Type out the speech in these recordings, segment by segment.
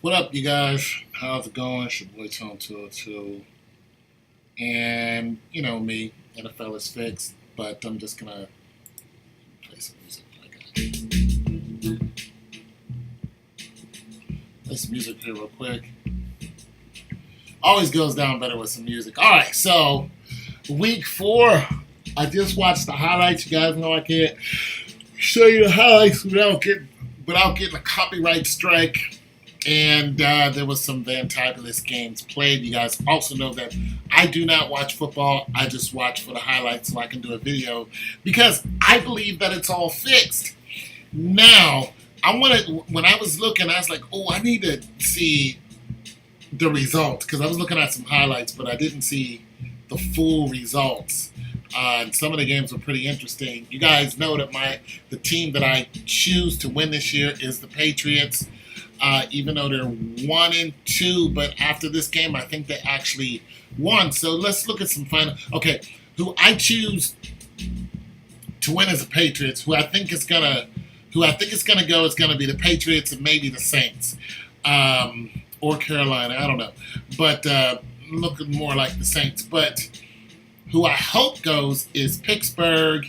What up, you guys? How's it going? It's your boy Tone 202. And, you know me, NFL is fixed, but I'm just gonna play some music. Play some music here real quick. Always goes down better with some music. Alright, so week 4. I just watched the highlights. You guys know I can't show you the highlights without getting a copyright strike. And there was some fantabulous games played. You guys also know that I do not watch football. I just watch for the highlights so I can do a video because I believe that it's all fixed. Now, when I was looking, I was like, oh, I need to see the results because I was looking at some highlights, but I didn't see the full results. And some of the games were pretty interesting. You guys know that the team that I choose to win this year is the Patriots. Even though they're 1-2, but after this game, I think they actually won. So let's look at some final. Okay, who I choose to win as the Patriots. Who I think is gonna go is gonna be the Patriots and maybe the Saints, or Carolina. I don't know, but looking more like the Saints. But who I hope goes is Pittsburgh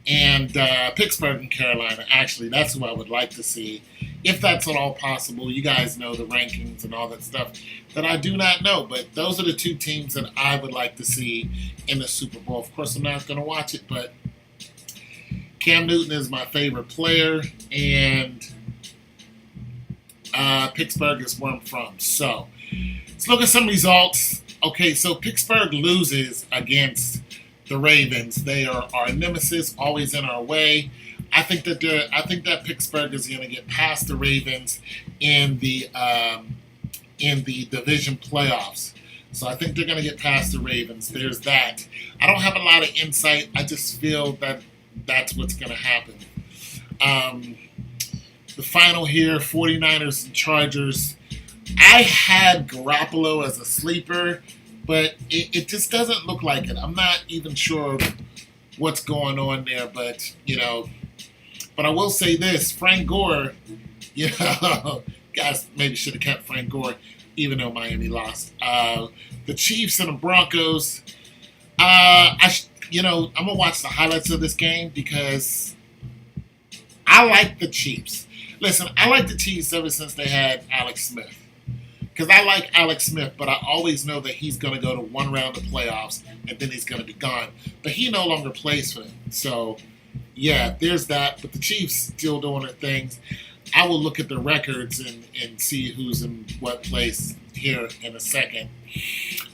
and Carolina. Actually, that's who I would like to see. If that's at all possible, you guys know the rankings and all that stuff that I do not know, but those are the two teams that I would like to see in the Super Bowl. Of course, I'm not going to watch it, but Cam Newton is my favorite player, and Pittsburgh is where I'm from. So let's look at some results. Okay, so Pittsburgh loses against the Ravens. They are our nemesis, always in our way. I think that Pittsburgh is going to get past the Ravens in the division playoffs. So I think they're going to get past the Ravens. There's that. I don't have a lot of insight. I just feel that that's what's going to happen. The final here, 49ers and Chargers. I had Garoppolo as a sleeper, but it just doesn't look like it. I'm not even sure what's going on there, but, you know. But I will say this, Frank Gore, guys maybe should have kept Frank Gore, even though Miami lost. The Chiefs and the Broncos, I'm going to watch the highlights of this game because I like the Chiefs. Listen, I like the Chiefs ever since they had Alex Smith. Because I like Alex Smith, but I always know that he's going to go to one round of playoffs and then he's going to be gone. But he no longer plays for them. So, yeah, there's that. But the Chiefs still doing their things. I will look at the records and see who's in what place here in a second.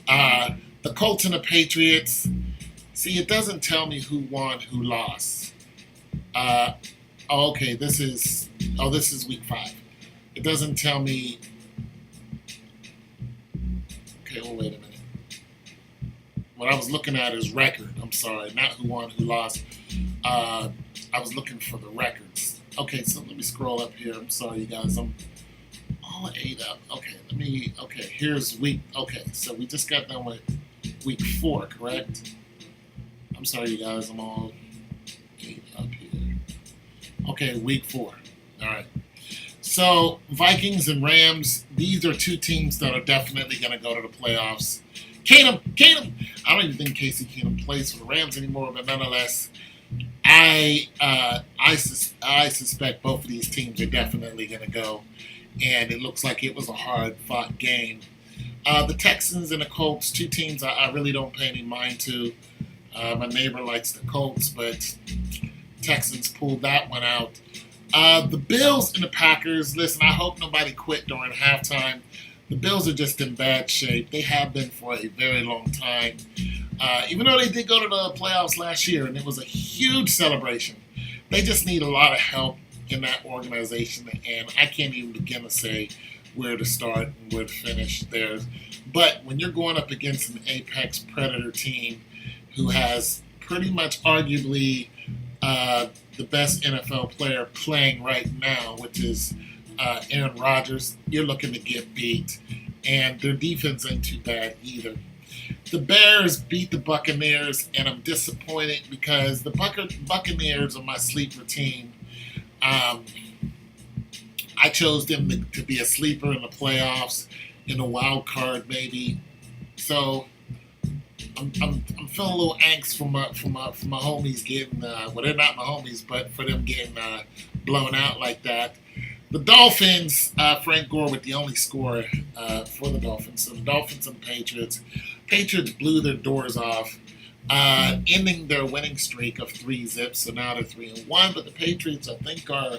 The Colts and the Patriots. See, it doesn't tell me who won, who lost. Okay, this is week 5. It doesn't tell me. Okay, well, wait a minute. What I was looking at is record. I'm sorry, not who won, who lost. I was looking for the records. Okay, so let me scroll up here. I'm sorry, you guys. I'm all 8 up. Okay, here's week. Okay, so we just got done with week 4, correct? I'm sorry, you guys. I'm all 8 up here. Okay, week 4. All right. So, Vikings and Rams, these are two teams that are definitely going to go to the playoffs. Keenum! I don't even think Casey Keenum plays for the Rams anymore, but nonetheless, I suspect both of these teams are definitely going to go, and it looks like it was a hard-fought game. The Texans and the Colts, two teams I really don't pay any mind to. My neighbor likes the Colts, but Texans pulled that one out. The Bills and the Packers, listen, I hope nobody quit during halftime. The Bills are just in bad shape. They have been for a very long time. Even though they did go to the playoffs last year, and it was a huge celebration, they just need a lot of help in that organization, and I can't even begin to say where to start and where to finish there. But when you're going up against an apex predator team who has pretty much arguably the best NFL player playing right now, which is Aaron Rodgers, you're looking to get beat. And their defense ain't too bad either. The Bears beat the Buccaneers, and I'm disappointed because the Buccaneers are my sleeper team. I I chose them to be a sleeper in the playoffs, in a wild card maybe. So I'm feeling a little angst for my homies getting well, they're not my homies, but for them getting blown out like that. The Dolphins, Frank Gore with the only score for the Dolphins. So the Dolphins and the Patriots. Patriots blew their doors off, ending their winning streak of 3-0. So now they're 3-1. But the Patriots, I think, are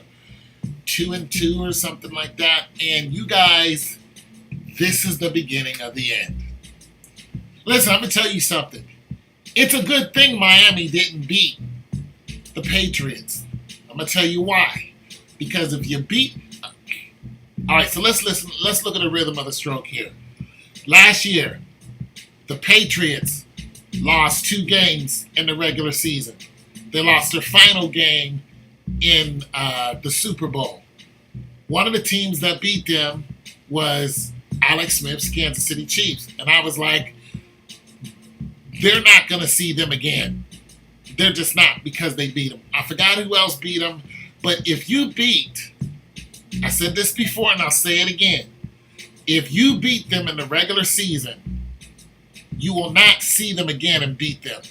2-2 or something like that. And you guys, this is the beginning of the end. Listen, I'm going to tell you something. It's a good thing Miami didn't beat the Patriots. I'm going to tell you why. Because if you beat... All right, so let's look at the rhythm of the stroke here. Last year, the Patriots lost 2 games in the regular season. They lost their final game in the Super Bowl. One of the teams that beat them was Alex Smith's Kansas City Chiefs. And I was like, they're not going to see them again. They're just not, because they beat them. I forgot who else beat them. But if you beat, I said this before and I'll say it again. If you beat them in the regular season, you will not see them again and beat them.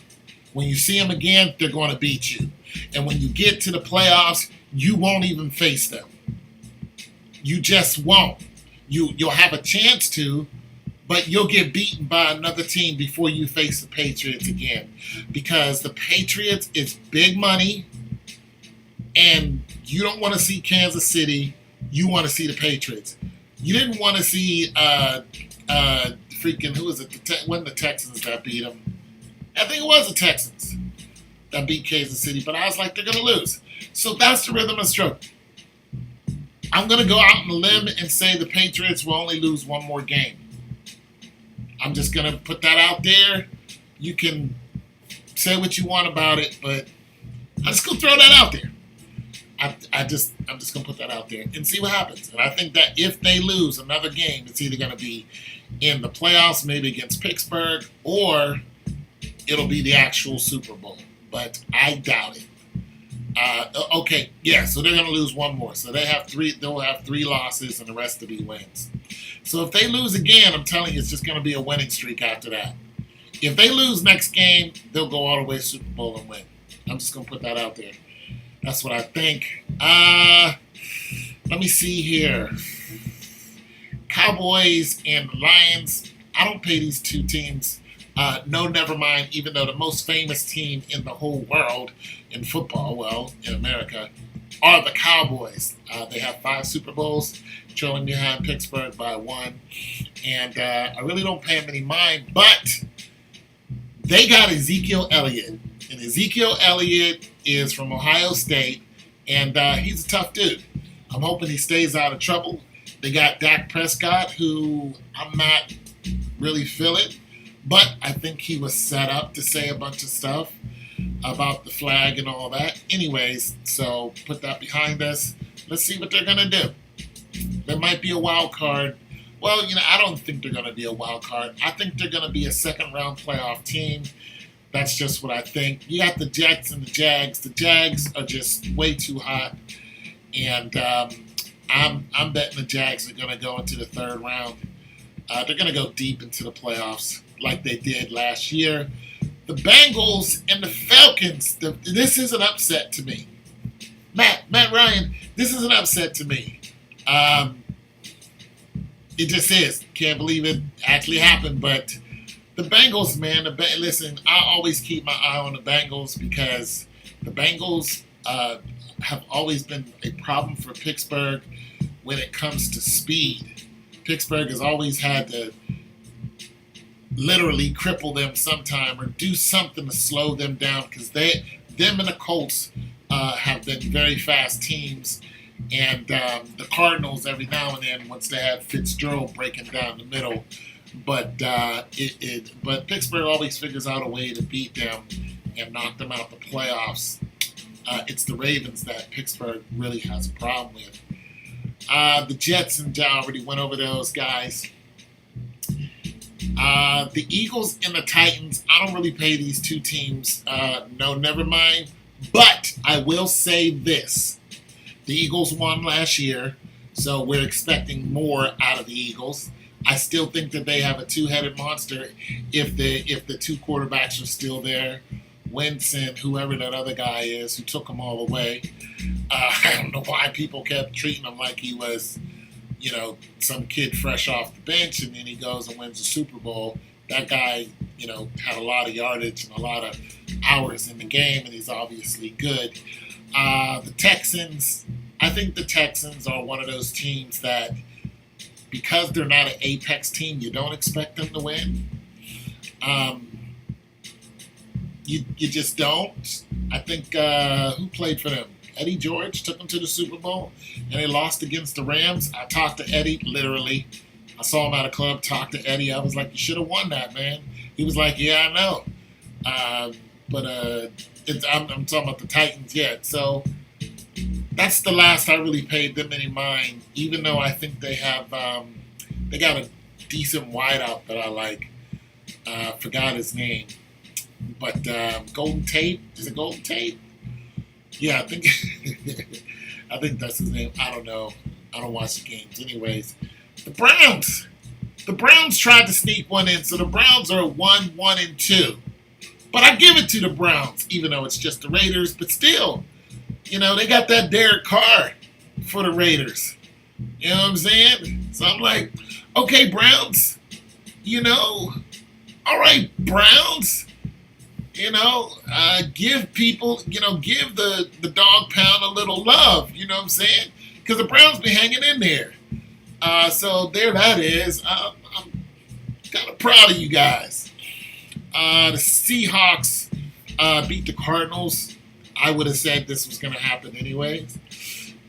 When you see them again, they're going to beat you. And when you get to the playoffs, you won't even face them. You just won't. You'll have a chance to, but you'll get beaten by another team before you face the Patriots again. Because the Patriots is big money, and you don't want to see Kansas City. You want to see the Patriots. You didn't want to see freaking, who was it? Wasn't the Texans that beat them? I think it was the Texans that beat Kansas City, but I was like, they're going to lose. So that's the rhythm of stroke. I'm going to go out on a limb and say the Patriots will only lose one more game. I'm just going to put that out there. You can say what you want about it, but I'm just going to throw that out there. I'm just going to put that out there and see what happens. And I think that if they lose another game, it's either going to be in the playoffs, maybe against Pittsburgh, or it'll be the actual Super Bowl. But I doubt it. Okay, yeah, so they're going to lose one more. So they'll have 3 losses and the rest to be wins. So if they lose again, I'm telling you, it's just going to be a winning streak after that. If they lose next game, they'll go all the way to Super Bowl and win. I'm just going to put that out there. That's what I think. Let me see here. Cowboys and Lions. I don't pay these two teams. No, never mind. Even though the most famous team in the whole world in football, well, in America, are the Cowboys. They have 5 Super Bowls, trailing behind Pittsburgh by 1. And I really don't pay them any mind. But they got Ezekiel Elliott. And Ezekiel Elliott is from Ohio State, and he's a tough dude. I'm hoping he stays out of trouble. They got Dak Prescott, who I'm not really feeling, but I think he was set up to say a bunch of stuff about the flag and all that. Anyways, so put that behind us. Let's see what they're going to do. There might be a wild card. Well, I don't think they're going to be a wild card. I think they're going to be a second-round playoff team. That's just what I think. You got the Jets and the Jags. The Jags are just way too hot, and I'm betting the Jags are going to go into the 3rd round. They're going to go deep into the playoffs like they did last year. The Bengals and the Falcons. This is an upset to me. Matt Ryan. This is an upset to me. It just is. Can't believe it actually happened, but. The Bengals, man, listen, I always keep my eye on the Bengals because the Bengals have always been a problem for Pittsburgh when it comes to speed. Pittsburgh has always had to literally cripple them sometime or do something to slow them down because them and the Colts have been very fast teams. And the Cardinals, every now and then, once they have Fitzgerald breaking down the middle, but Pittsburgh always figures out a way to beat them and knock them out the playoffs. It's the Ravens that Pittsburgh really has a problem with. The Jets, and I already went over those guys. The Eagles and the Titans, I don't really pay these two teams. No, never mind. But I will say this. The Eagles won last year. So we're expecting more out of the Eagles. I still think that they have a two-headed monster if the two quarterbacks are still there. Wentz and whoever that other guy is who took them all away. I don't know why people kept treating him like he was, some kid fresh off the bench, and then he goes and wins the Super Bowl. That guy, had a lot of yardage and a lot of hours in the game, and he's obviously good. The Texans, I think the Texans are one of those teams that, because they're not an apex team, you don't expect them to win. You just don't. I think who played for them? Eddie George took them to the Super Bowl, and they lost against the Rams. I talked to Eddie, literally. I saw him at a club, talked to Eddie. I was like, you should have won that, man. He was like, yeah, I know. I'm talking about the Titans yet. So that's the last I really paid them any mind, even though I think they have they got a decent wideout that I like. Forgot his name. But Golden Tate, is it Golden Tate? Yeah, I think I think that's his name. I don't know. I don't watch the games. Anyways, the Browns tried to sneak one in, so the Browns are 1-1-2. But I give it to the Browns, even though it's just the Raiders. But still, they got that Derek Carr for the Raiders. You know what I'm saying? So I'm like, okay, Browns. All right, Browns. Give people, give the dog pound a little love, you know what I'm saying? Because the Browns be hanging in there. So there that is. I'm kind of proud of you guys. The Seahawks beat the Cardinals. I would have said this was going to happen anyways.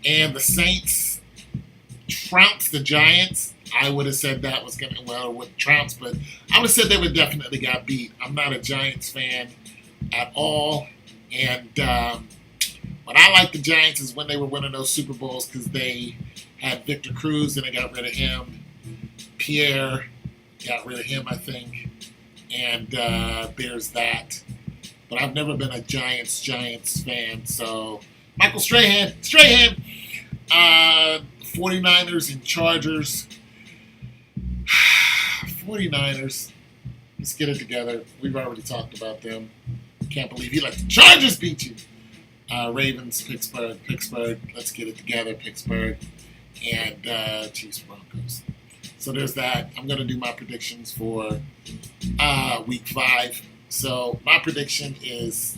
And the Saints trounced the Giants. I would have said that was going to, well, with trounce, but I would have said they would definitely got beat. I'm not a Giants fan at all. And what I like the Giants is when they were winning those Super Bowls because they had Victor Cruz and they got rid of him. Pierre got rid of him, I think. And there's that. But I've never been a Giants fan. So Michael Strahan, 49ers and Chargers. 49ers, let's get it together. We've already talked about them. Can't believe you let the Chargers beat you. Ravens, Pittsburgh, let's get it together, Pittsburgh. And Chiefs, Broncos. So there's that. I'm going to do my predictions for week 5. So my prediction is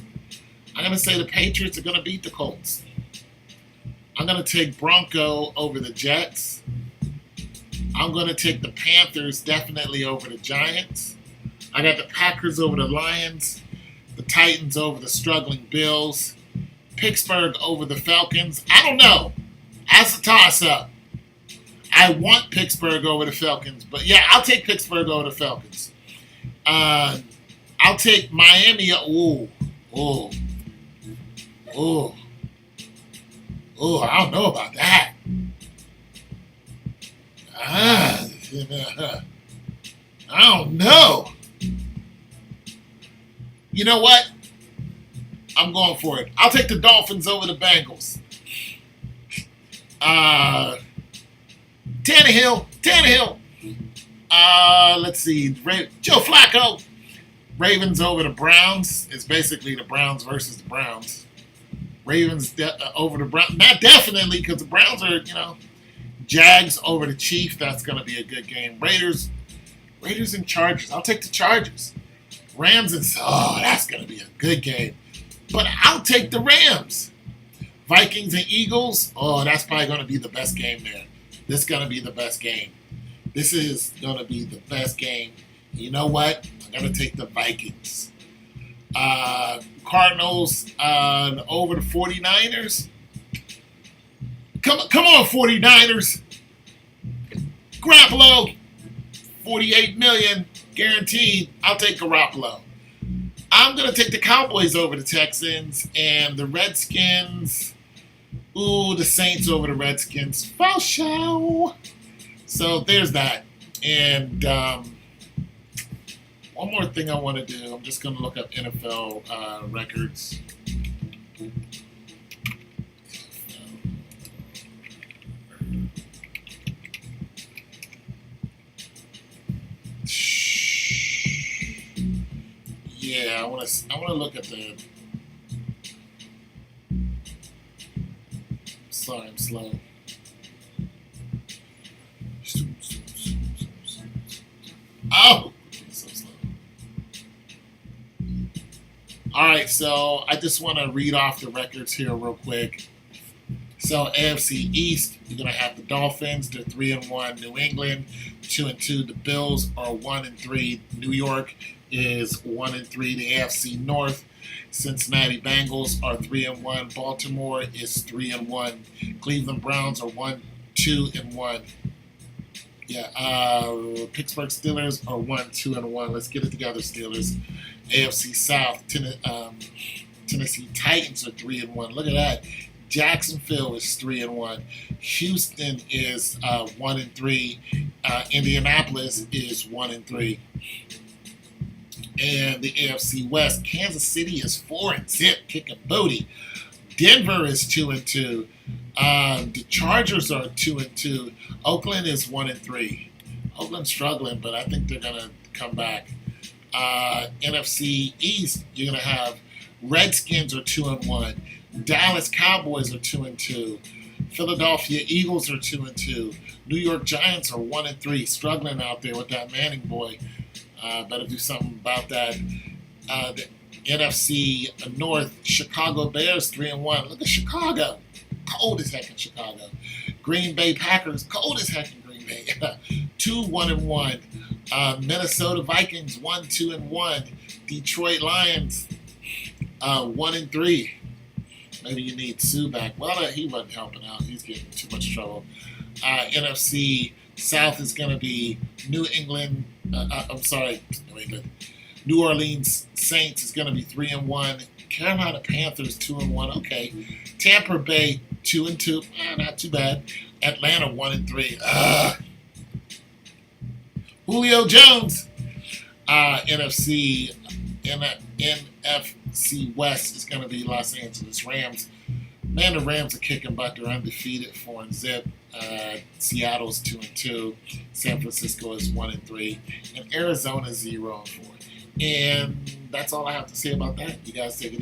I'm going to say the Patriots are going to beat the Colts. I'm going to take Bronco over the Jets. I'm going to take the Panthers definitely over the Giants. I got the Packers over the Lions. The Titans over the struggling Bills. Pittsburgh over the Falcons. I don't know. That's a toss-up. I want Pittsburgh over the Falcons. But, yeah, I'll take Pittsburgh over the Falcons. I'll take Miami. I don't know about that. I don't know. You know what? I'm going for it. I'll take the Dolphins over the Bengals. Tannehill. Let's see. Joe Flacco. Ravens over the Browns. It's basically the Browns versus the Browns. Ravens over the Browns. Not definitely, because the Browns are, Jags over the Chiefs. That's going to be a good game. Raiders and Chargers. I'll take the Chargers. Rams and that's going to be a good game. But I'll take the Rams. Vikings and Eagles. That's probably going to be the best game there. This is going to be the best game. This is going to be the best game. You know what? I'm going to take the Vikings. Cardinals over the 49ers. Come on, 49ers. Garoppolo, $48 million guaranteed. I'll take Garoppolo. I'm going to take the Cowboys over the Texans and the Redskins. The Saints over the Redskins. For sure. So there's that. And one more thing I want to do. I'm just going to look up NFL records. Yeah, I wanna look at the. Sorry, I'm slow. Oh, so slow. All right, so I just want to read off the records here real quick. So AFC East, you're gonna have the Dolphins. They're 3-1. New England 2-2. The Bills are 1-3. New York is 1-3. The AFC North, Cincinnati Bengals are 3-1. Baltimore is 3-1. Cleveland Browns are 1-2-1. Yeah, Pittsburgh Steelers are 1-2-1. Let's get it together, Steelers. AFC South, Tennessee Titans are 3-1. Look at that. Jacksonville is 3-1. Houston is 1-3. Indianapolis is 1-3. And the AFC West, Kansas City is 4-0, kicking booty. Denver is 2-2. The Chargers are 2-2. Oakland is 1-3. Oakland's struggling, but I think they're gonna come back. NFC East, you're gonna have Redskins are 2-1. Dallas Cowboys are 2-2. Philadelphia Eagles are 2-2. New York Giants are 1-3, struggling out there with that Manning boy. Better do something about that. The NFC North, Chicago Bears 3-1. Look at Chicago, cold as heck in Chicago. Green Bay Packers, cold as heck in Green Bay. 2-1-1. Minnesota Vikings 1-2-1. Detroit Lions 1-3. Maybe you need Sue back. Well, he wasn't helping out. He's getting too much trouble. NFC South is going to be New England. New England. New Orleans Saints is going to be 3-1. Carolina Panthers 2-1. Okay. Tampa Bay 2-2. Not too bad. Atlanta 1-3. Julio Jones. NFC West is going to be Los Angeles Rams. Man, the Rams are kicking butt. They're undefeated, 4-0. Seattle's 2-2. San Francisco is 1-3, and Arizona 0-4. And that's all I have to say about that. You guys take it easy.